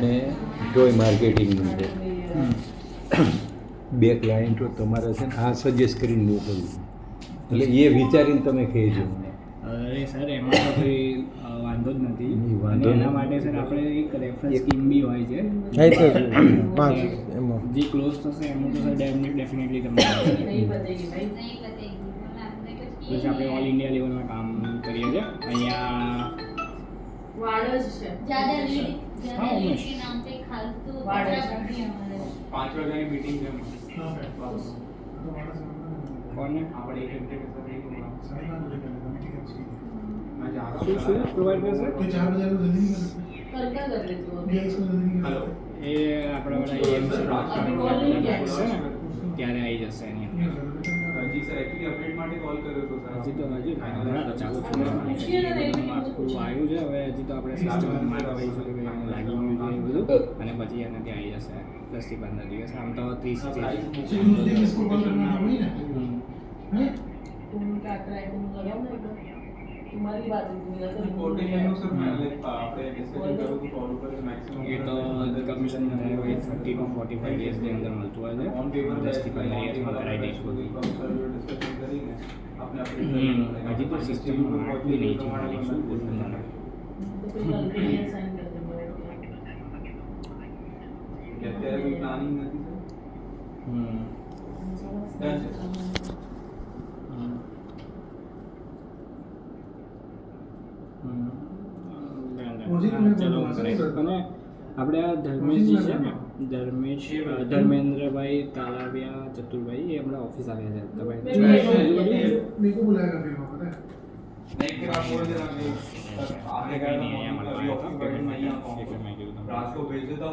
અને ટોય માર્કેટિંગનું છે. બે ક્લાયન્ટો તમારા છે ને આ સજેસ્ટ કરીને મોકલવું, એટલે એ વિચારીને તમે કહેજો. અરે સર એમાં તો કોઈ વાંધો જ નથી. વાંધો એના માટે સર આપણે એક રેફરન્સ સ્કીમ બી હોય છે, જે ક્લોઝ થશે એનું તો સર ડેફિનેટલી તમને પછી આપણે ઓલ ઇન્ડિયા લેવલમાં કામ કરીએ છીએ અહીંયા वाड़ज છે हाँ, उमेश। 5 વાગ્યાની મીટિંગ છે કોને આપણે 1 ઘंटे के साथ एक होगा मैं जा रहा શું શું પ્રોવાઈડ કરશે कल क्या कर रहे थे हेलो એ આપણા વાળા એએમસી ત્યારે આવી જશે એની जी सर एक्चुअली अपडेट માટે કોલ કર્યો તો સર હજી તો ફાઇનલ ચાલુ છે આખું આવ્યું છે. હવે હજી તો આપણે સિસ્ટમમાં કહીશું કે ભાઈ આને લાગી ગયું છે એ બધું, અને પછી એનાથી આવી જશે 10 થી 15 દિવસ. આમ તો 30 उनका ट्राइडिंग लगाओ ना एकदम तुम्हारी बात है मेरा तो કોર્ડિનેશન નું સર मैं लाइक આપણે ડિસ્કશન કરું તો ફોલો કરે મેક્સિમમ એ તો કમિશન 30 to 45 ડેઝની અંદર મળતું હોય છે. ઓન પેપર 10 થી 15 દિવસમાં કરાવી દઈશું. ડિસ્કશન કરીને આપણે હજી તો સિસ્ટમમાં આટલી નહીં છે મારી શું બોલવું મને. तो फिर कल के लिए साइन कर देंगे અત્યારે કોઈ પ્લાનિંગ નથી સર ચલો અને આપણે આ ધર્મેશજી છે ને ધર્મેન્દ્રભાઈ તાલાવિયા ચતુરભાઈ એ હમણાં ઓફિસ આવ્યા છે. તમે मेरे को बुलाएगा फिर वहाँ पता है નહીં કે आप बोल देना कि આપણે કંઈ નહીં અહીંયા મળવા આવ્યા હતા. પેમેન્ટ માટે रात को भेज देता हूँ